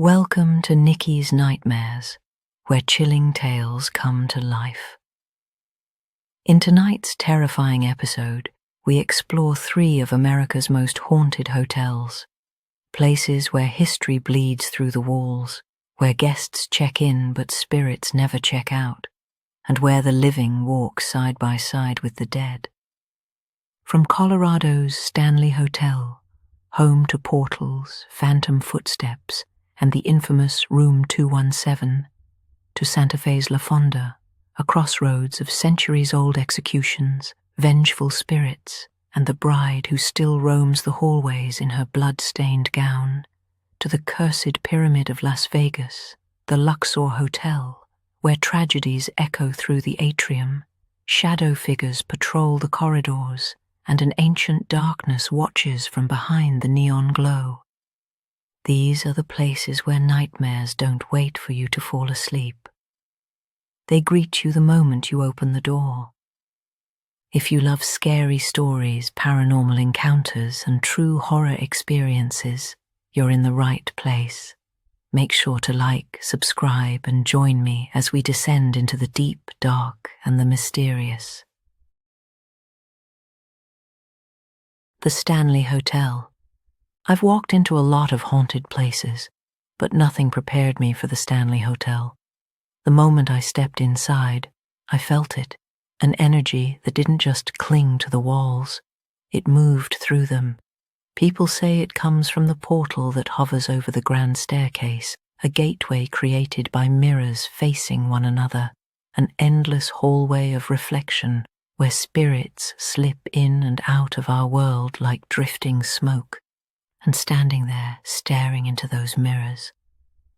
Welcome to Nikki's Nightmares, where chilling tales come to life. In tonight's terrifying episode, we explore three of America's most haunted hotels, places where history bleeds through the walls, where guests check in but spirits never check out, and where the living walk side by side with the dead. From Colorado's Stanley Hotel, home to portals, phantom footsteps, and the infamous Room 217, to Santa Fe's La Fonda, a crossroads of centuries-old executions, vengeful spirits, and the bride who still roams the hallways in her blood-stained gown, to the cursed pyramid of Las Vegas, the Luxor Hotel, where tragedies echo through the atrium, shadow figures patrol the corridors, and an ancient darkness watches from behind the neon glow. These are the places where nightmares don't wait for you to fall asleep. They greet you the moment you open the door. If you love scary stories, paranormal encounters, and true horror experiences, you're in the right place. Make sure to like, subscribe, and join me as we descend into the deep, dark, and the mysterious. The Stanley Hotel. I've walked into a lot of haunted places, but nothing prepared me for the Stanley Hotel. The moment I stepped inside, I felt it, an energy that didn't just cling to the walls, it moved through them. People say it comes from the portal that hovers over the grand staircase, a gateway created by mirrors facing one another, an endless hallway of reflection where spirits slip in and out of our world like drifting smoke. And standing there, staring into those mirrors,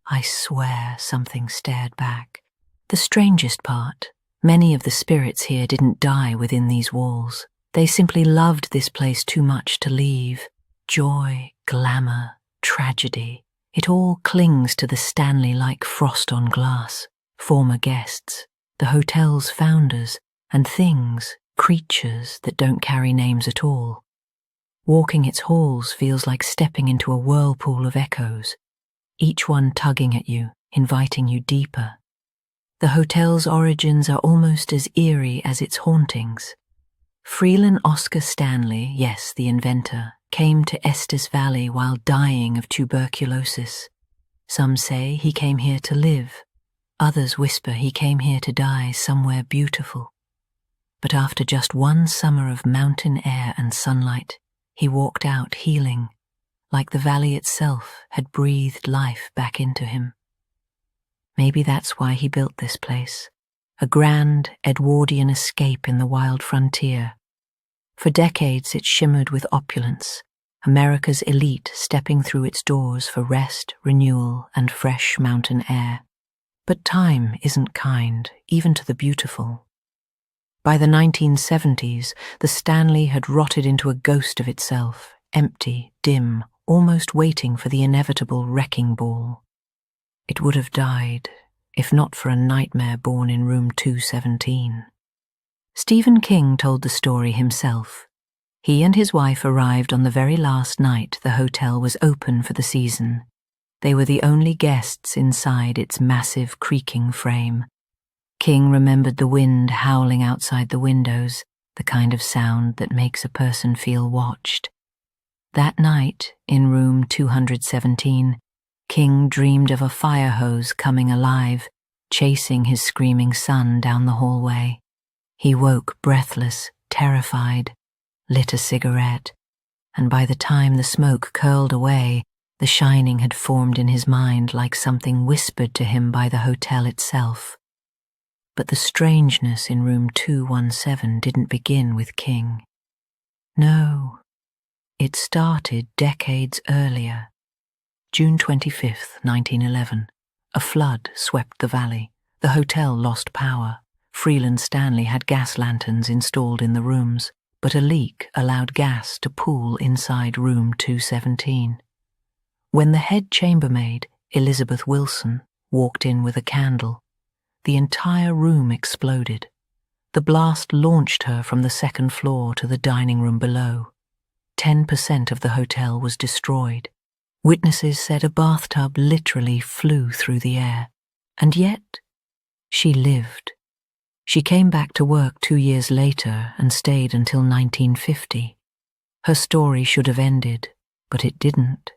I swear something stared back. The strangest part, many of the spirits here didn't die within these walls. They simply loved this place too much to leave. Joy, glamour, tragedy, it all clings to the Stanley like frost on glass. Former guests, the hotel's founders, and things, creatures that don't carry names at all. Walking its halls feels like stepping into a whirlpool of echoes, each one tugging at you, inviting you deeper. The hotel's origins are almost as eerie as its hauntings. Freelan Oscar Stanley, yes, the inventor, came to Estes Valley while dying of tuberculosis. Some say he came here to live. Others whisper he came here to die somewhere beautiful. But after just one summer of mountain air and sunlight, he walked out healing, like the valley itself had breathed life back into him. Maybe that's why he built this place, a grand Edwardian escape in the wild frontier. For decades it shimmered with opulence, America's elite stepping through its doors for rest, renewal, and fresh mountain air. But time isn't kind, even to the beautiful. By the 1970s, the Stanley had rotted into a ghost of itself, empty, dim, almost waiting for the inevitable wrecking ball. It would have died, if not for a nightmare born in room 217. Stephen King told the story himself. He and his wife arrived on the very last night the hotel was open for the season. They were the only guests inside its massive creaking frame. King remembered the wind howling outside the windows, the kind of sound that makes a person feel watched. That night, in room 217, King dreamed of a fire hose coming alive, chasing his screaming son down the hallway. He woke breathless, terrified, lit a cigarette, and by the time the smoke curled away, the shining had formed in his mind like something whispered to him by the hotel itself. But the strangeness in room 217 didn't begin with King. No, it started decades earlier. June 25th, 1911. A flood swept the valley. The hotel lost power. Freelan Stanley had gas lanterns installed in the rooms, but a leak allowed gas to pool inside room 217. When the head chambermaid, Elizabeth Wilson, walked in with a candle, the entire room exploded. The blast launched her from the second floor to the dining room below. 10% of the hotel was destroyed. Witnesses said a bathtub literally flew through the air. And yet, she lived. She came back to work 2 years later and stayed until 1950. Her story should have ended, but it didn't.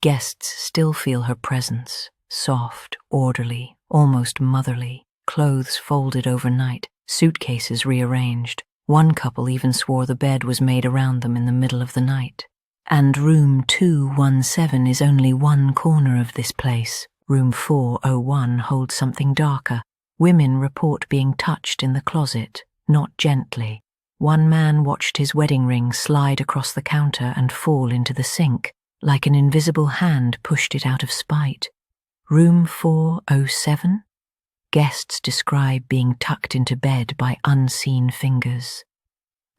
Guests still feel her presence, soft, orderly, almost motherly, clothes folded overnight, suitcases rearranged. One couple even swore the bed was made around them in the middle of the night. And room 217 is only one corner of this place. Room 401 holds something darker. Women report being touched in the closet, not gently. One man watched his wedding ring slide across the counter and fall into the sink, like an invisible hand pushed it out of spite. Room 407? Guests describe being tucked into bed by unseen fingers.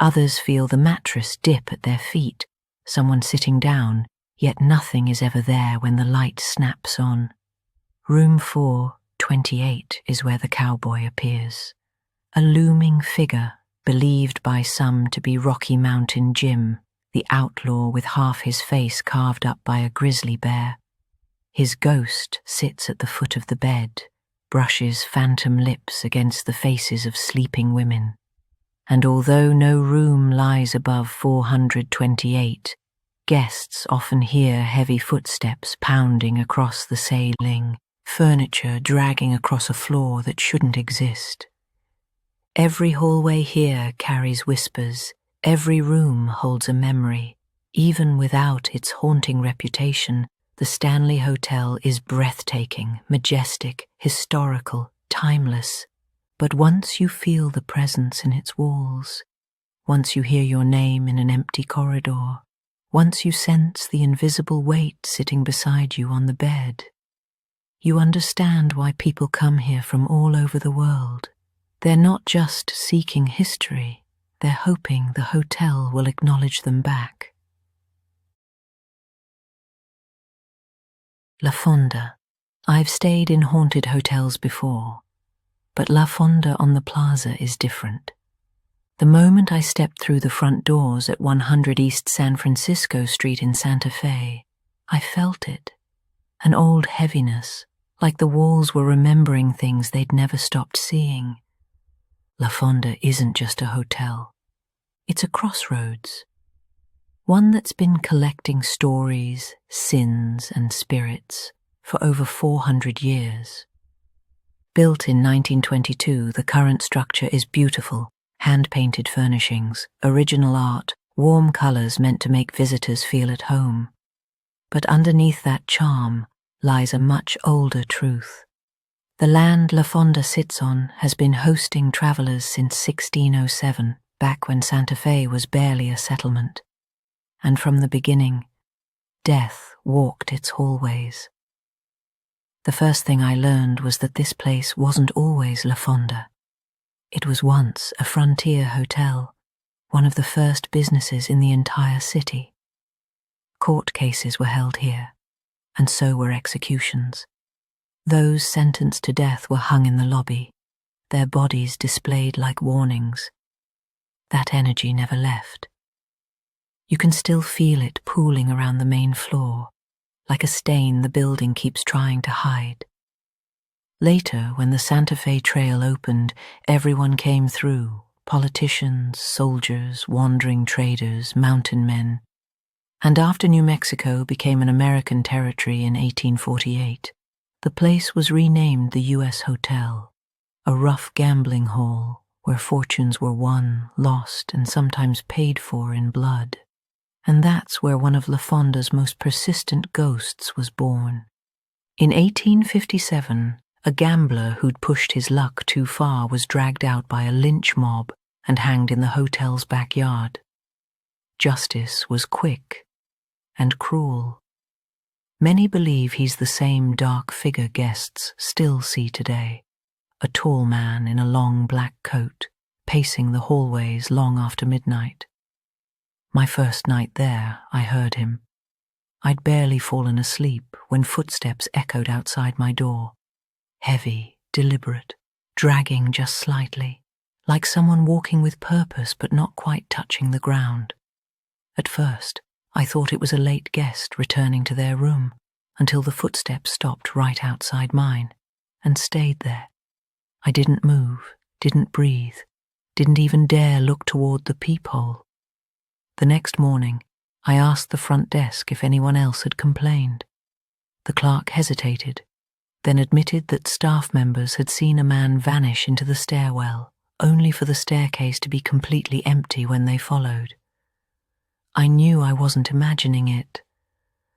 Others feel the mattress dip at their feet, someone sitting down, yet nothing is ever there when the light snaps on. Room 428 is where the cowboy appears, a looming figure believed by some to be Rocky Mountain Jim, the outlaw with half his face carved up by a grizzly bear. His ghost sits at the foot of the bed, brushes phantom lips against the faces of sleeping women. And although no room lies above 428, guests often hear heavy footsteps pounding across the ceiling, furniture dragging across a floor that shouldn't exist. Every hallway here carries whispers, every room holds a memory. Even without its haunting reputation, the Stanley Hotel is breathtaking, majestic, historical, timeless. But once you feel the presence in its walls, once you hear your name in an empty corridor, once you sense the invisible weight sitting beside you on the bed, you understand why people come here from all over the world. They're not just seeking history, they're hoping the hotel will acknowledge them back. La Fonda. I've stayed in haunted hotels before, but La Fonda on the Plaza is different. The moment I stepped through the front doors at 100 East San Francisco Street in Santa Fe, I felt it, an old heaviness, like the walls were remembering things they'd never stopped seeing. La Fonda isn't just a hotel. It's a crossroads, one that's been collecting stories, sins, and spirits for over 400 years. Built in 1922, the current structure is beautiful, hand-painted furnishings, original art, warm colors meant to make visitors feel at home. But underneath that charm lies a much older truth. The land La Fonda sits on has been hosting travelers since 1607, back when Santa Fe was barely a settlement. And from the beginning, death walked its hallways. The first thing I learned was that this place wasn't always La Fonda. It was once a frontier hotel, one of the first businesses in the entire city. Court cases were held here, and so were executions. Those sentenced to death were hung in the lobby, their bodies displayed like warnings. That energy never left. You can still feel it pooling around the main floor, like a stain the building keeps trying to hide. Later, when the Santa Fe Trail opened, everyone came through, politicians, soldiers, wandering traders, mountain men. And after New Mexico became an American territory in 1848, the place was renamed the U.S. Hotel, a rough gambling hall where fortunes were won, lost, and sometimes paid for in blood. And that's where one of La Fonda's most persistent ghosts was born. In 1857, a gambler who'd pushed his luck too far was dragged out by a lynch mob and hanged in the hotel's backyard. Justice was quick and cruel. Many believe he's the same dark figure guests still see today, a tall man in a long black coat, pacing the hallways long after midnight. My first night there, I heard him. I'd barely fallen asleep when footsteps echoed outside my door, heavy, deliberate, dragging just slightly, like someone walking with purpose but not quite touching the ground. At first, I thought it was a late guest returning to their room until the footsteps stopped right outside mine and stayed there. I didn't move, didn't breathe, didn't even dare look toward the peephole. The next morning, I asked the front desk if anyone else had complained. The clerk hesitated, then admitted that staff members had seen a man vanish into the stairwell, only for the staircase to be completely empty when they followed. I knew I wasn't imagining it.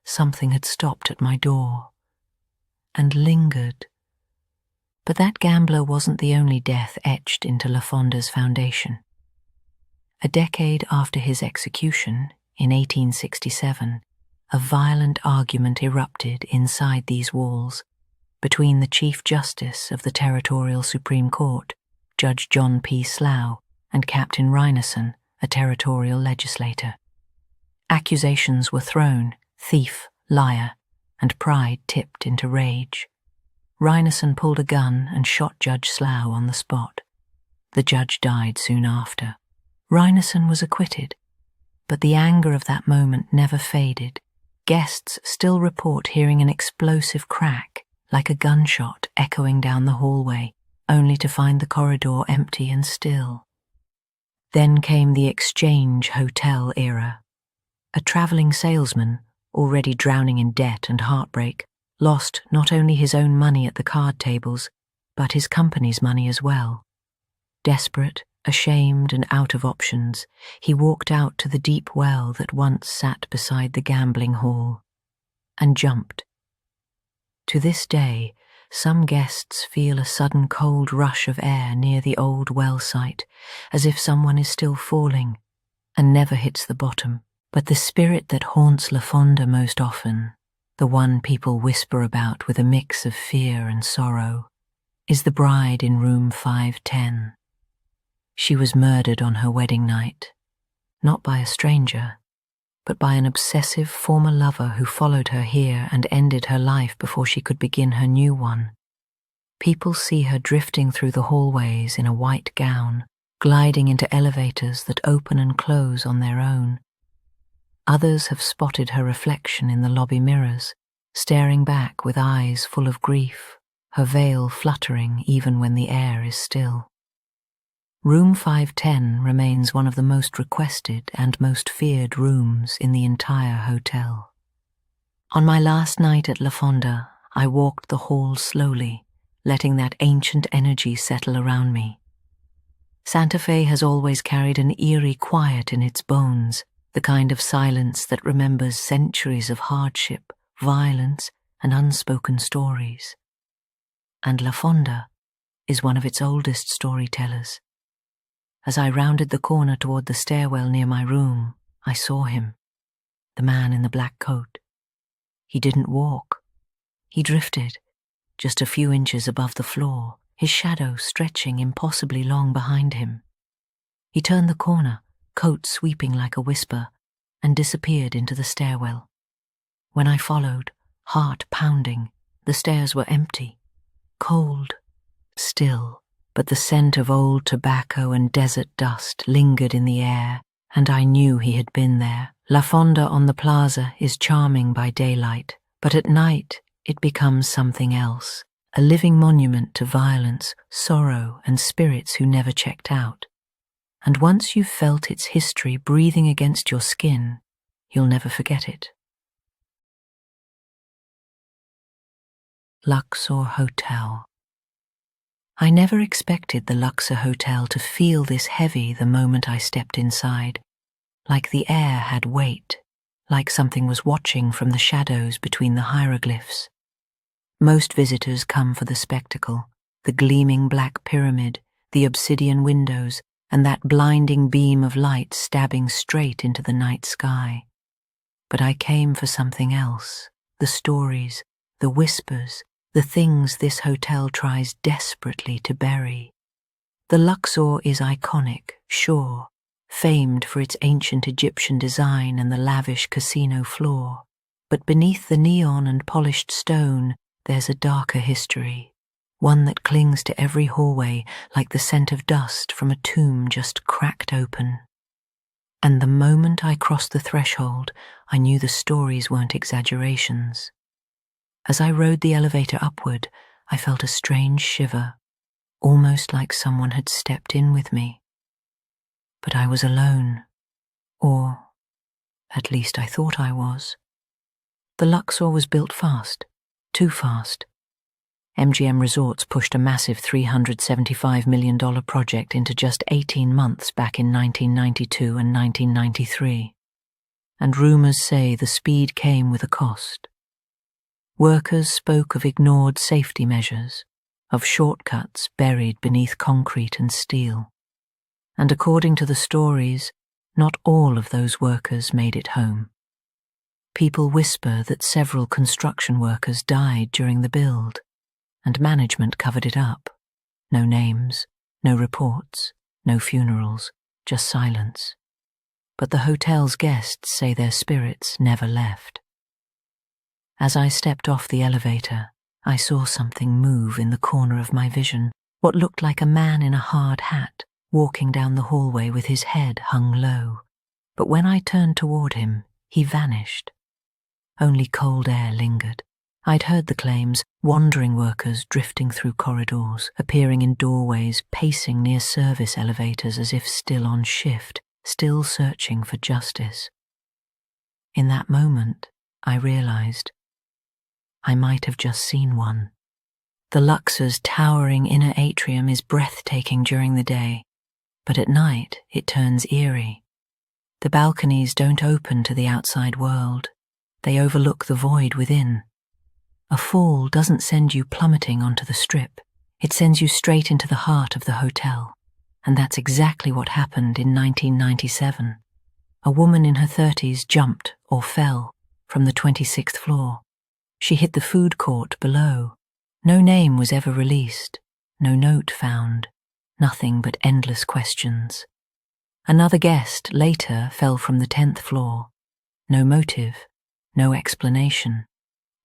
Something had stopped at my door and lingered. But that gambler wasn't the only death etched into Fonda's foundation. A decade after his execution, in 1867, a violent argument erupted inside these walls between the Chief Justice of the Territorial Supreme Court, Judge John P. Slough, and Captain Ryneson, a territorial legislator. Accusations were thrown, thief, liar, and pride tipped into rage. Ryneson pulled a gun and shot Judge Slough on the spot. The judge died soon after. Ryneson was acquitted, but the anger of that moment never faded. Guests still report hearing an explosive crack, like a gunshot echoing down the hallway, only to find the corridor empty and still. Then came the Exchange Hotel era. A traveling salesman, already drowning in debt and heartbreak, lost not only his own money at the card tables, but his company's money as well. Desperate, ashamed, and out of options, he walked out to the deep well that once sat beside the gambling hall, and jumped. To this day, some guests feel a sudden cold rush of air near the old well site, as if someone is still falling, and never hits the bottom. But the spirit that haunts Fonda most often, the one people whisper about with a mix of fear and sorrow, is the bride in room 510. She was murdered on her wedding night, not by a stranger, but by an obsessive former lover who followed her here and ended her life before she could begin her new one. People see her drifting through the hallways in a white gown, gliding into elevators that open and close on their own. Others have spotted her reflection in the lobby mirrors, staring back with eyes full of grief, her veil fluttering even when the air is still. Room 510 remains one of the most requested and most feared rooms in the entire hotel. On my last night at Fonda, I walked the hall slowly, letting that ancient energy settle around me. Santa Fe has always carried an eerie quiet in its bones, the kind of silence that remembers centuries of hardship, violence, and unspoken stories. And Fonda is one of its oldest storytellers. As I rounded the corner toward the stairwell near my room, I saw him, the man in the black coat. He didn't walk. He drifted, just a few inches above the floor, his shadow stretching impossibly long behind him. He turned the corner, coat sweeping like a whisper, and disappeared into the stairwell. When I followed, heart pounding, the stairs were empty, cold, still, but the scent of old tobacco and desert dust lingered in the air, and I knew he had been there. Fonda on the Plaza is charming by daylight, but at night it becomes something else, a living monument to violence, sorrow, and spirits who never checked out. And once you've felt its history breathing against your skin, you'll never forget it. Luxor Hotel. I never expected the Luxor Hotel to feel this heavy the moment I stepped inside, like the air had weight, like something was watching from the shadows between the hieroglyphs. Most visitors come for the spectacle, the gleaming black pyramid, the obsidian windows, and that blinding beam of light stabbing straight into the night sky. But I came for something else, the stories, the whispers, the things this hotel tries desperately to bury. The Luxor is iconic, sure, famed for its ancient Egyptian design and the lavish casino floor, but beneath the neon and polished stone, there's a darker history, one that clings to every hallway like the scent of dust from a tomb just cracked open. And the moment I crossed the threshold, I knew the stories weren't exaggerations. As I rode the elevator upward, I felt a strange shiver, almost like someone had stepped in with me. But I was alone, or at least I thought I was. The Luxor was built fast, too fast. MGM Resorts pushed a massive $375 million project into just 18 months back in 1992 and 1993. And rumors say the speed came with a cost. Workers spoke of ignored safety measures, of shortcuts buried beneath concrete and steel. And according to the stories, not all of those workers made it home. People whisper that several construction workers died during the build, and management covered it up. No names, no reports, no funerals, just silence. But the hotel's guests say their spirits never left. As I stepped off the elevator, I saw something move in the corner of my vision, what looked like a man in a hard hat, walking down the hallway with his head hung low. But when I turned toward him, he vanished. Only cold air lingered. I'd heard the claims, wandering workers drifting through corridors, appearing in doorways, pacing near service elevators as if still on shift, still searching for justice. In that moment, I realized I might have just seen one. The Luxor's towering inner atrium is breathtaking during the day, but at night it turns eerie. The balconies don't open to the outside world. They overlook the void within. A fall doesn't send you plummeting onto the strip. It sends you straight into the heart of the hotel. And that's exactly what happened in 1997. A woman in her 30s jumped, or fell, from the 26th floor. She hit the food court below. No name was ever released, no note found, nothing but endless questions. Another guest later fell from the 10th floor. No motive, no explanation.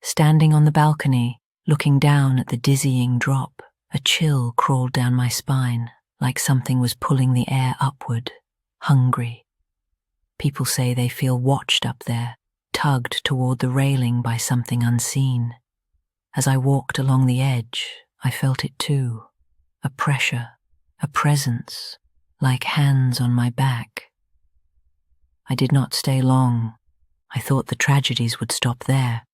Standing on the balcony, looking down at the dizzying drop, a chill crawled down my spine, like something was pulling the air upward, hungry. People say they feel watched up there, tugged toward the railing by something unseen. As I walked along the edge, I felt it too, a pressure, a presence, like hands on my back. I did not stay long. I thought the tragedies would stop there.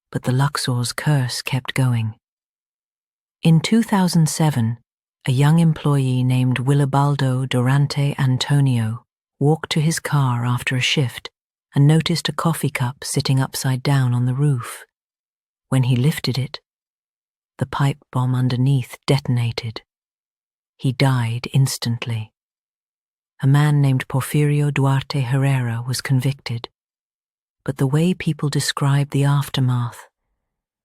But the Luxor's curse kept going. In 2007, a young employee named Willibaldo Durante Antonio walked to his car after a shift and noticed a coffee cup sitting upside down on the roof. When he lifted it, the pipe bomb underneath detonated. He died instantly. A man named Porfirio Duarte Herrera was convicted. But the way people describe the aftermath,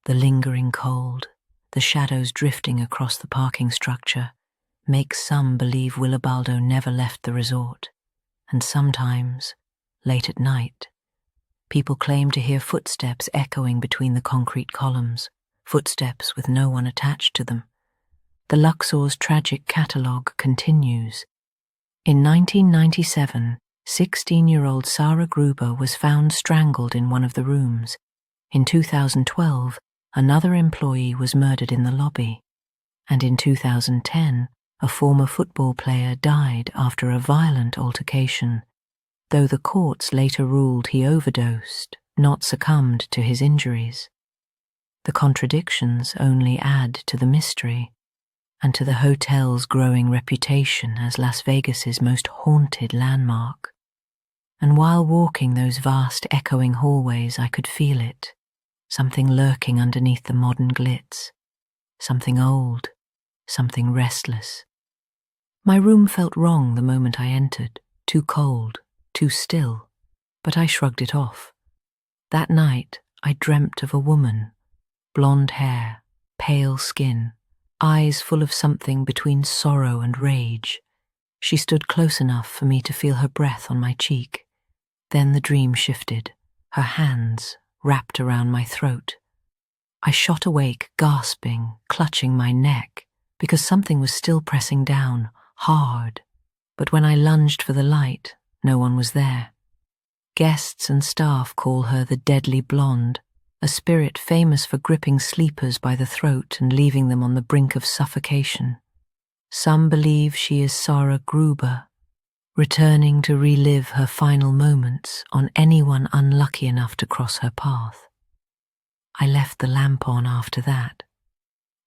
the lingering cold, the shadows drifting across the parking structure, makes some believe Willibaldo never left the resort. And sometimes, late at night, people claim to hear footsteps echoing between the concrete columns, footsteps with no one attached to them. The Luxor's tragic catalogue continues. In 1997, 16-year-old Sarah Gruber was found strangled in one of the rooms. In 2012, another employee was murdered in the lobby. And in 2010, a former football player died after a violent altercation, though the courts later ruled he overdosed, not succumbed to his injuries. The contradictions only add to the mystery and to the hotel's growing reputation as Las Vegas's most haunted landmark. And while walking those vast echoing hallways, I could feel it, something lurking underneath the modern glitz, something old, something restless. My room felt wrong the moment I entered, too cold, too still, but I shrugged it off. That night, I dreamt of a woman, blonde hair, pale skin, eyes full of something between sorrow and rage. She stood close enough for me to feel her breath on my cheek. Then the dream shifted, her hands wrapped around my throat. I shot awake, gasping, clutching my neck, because something was still pressing down, hard. But when I lunged for the light, No one was there. Guests and staff call her the Deadly Blonde, a spirit famous for gripping sleepers by the throat and leaving them on the brink of suffocation. Some believe she is Sarah Gruber, returning to relive her final moments on anyone unlucky enough to cross her path. I left the lamp on after that.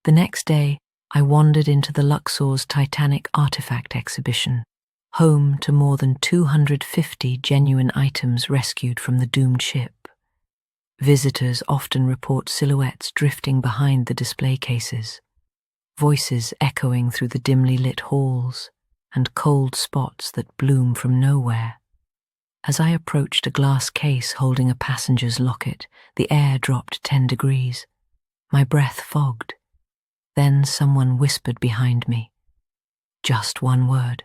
The next day, I wandered into the Luxor's Titanic artifact exhibition, home to more than 250 genuine items rescued from the doomed ship. Visitors often report silhouettes drifting behind the display cases, voices echoing through the dimly lit halls, and cold spots that bloom from nowhere. As I approached a glass case holding a passenger's locket, the air dropped 10 degrees. My breath fogged. Then someone whispered behind me. Just one word.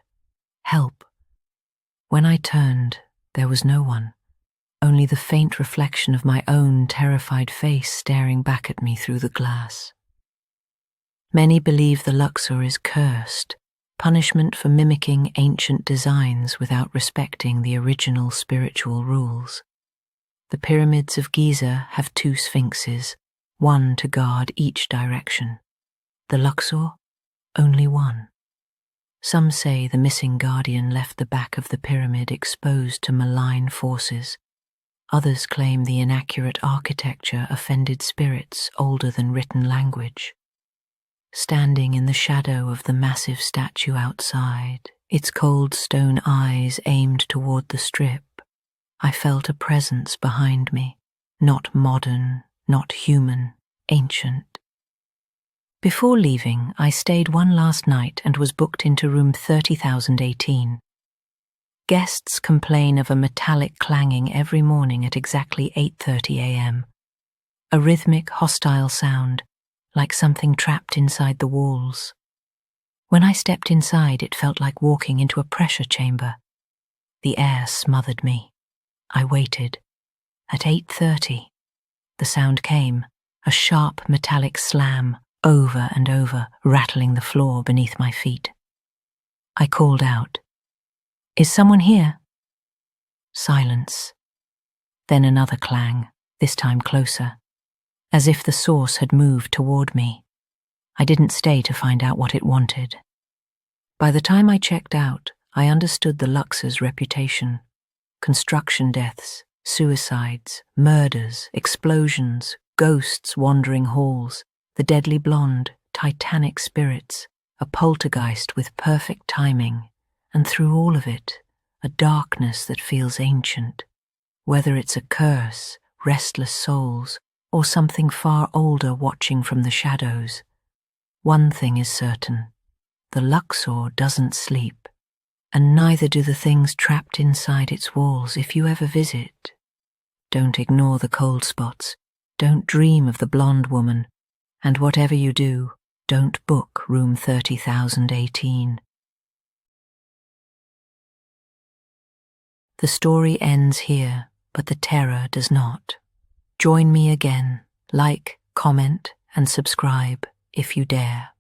Help. When I turned, there was no one, only the faint reflection of my own terrified face staring back at me through the glass. Many believe the Luxor is cursed, punishment for mimicking ancient designs without respecting the original spiritual rules. The pyramids of Giza have 2 sphinxes, one to guard each direction. The Luxor, only one. Some say the missing guardian left the back of the pyramid exposed to malign forces. Others claim the inaccurate architecture offended spirits older than written language. Standing in the shadow of the massive statue outside, its cold stone eyes aimed toward the strip, I felt a presence behind me, not modern, not human, ancient. Before leaving, I stayed one last night and was booked into room 30,018. Guests complain of a metallic clanging every morning at exactly 8:30 a.m. A rhythmic, hostile sound, like something trapped inside the walls. When I stepped inside, it felt like walking into a pressure chamber. The air smothered me. I waited. At 8:30, the sound came, a sharp metallic slam, over and over, rattling the floor beneath my feet. I called out, "Is someone here?" Silence. Then another clang, this time closer, as if the source had moved toward me. I didn't stay to find out what it wanted. By the time I checked out, I understood the Luxor's reputation. Construction deaths, suicides, murders, explosions, ghosts wandering halls, the Deadly Blonde, Titanic spirits, a poltergeist with perfect timing, and through all of it, a darkness that feels ancient. Whether it's a curse, restless souls, or something far older watching from the shadows, one thing is certain: the Luxor doesn't sleep, and neither do the things trapped inside its walls if you ever visit. Don't ignore the cold spots, don't dream of the blonde woman, and whatever you do, don't book room 30,018. The story ends here, but the terror does not. Join me again. Like, comment, and subscribe if you dare.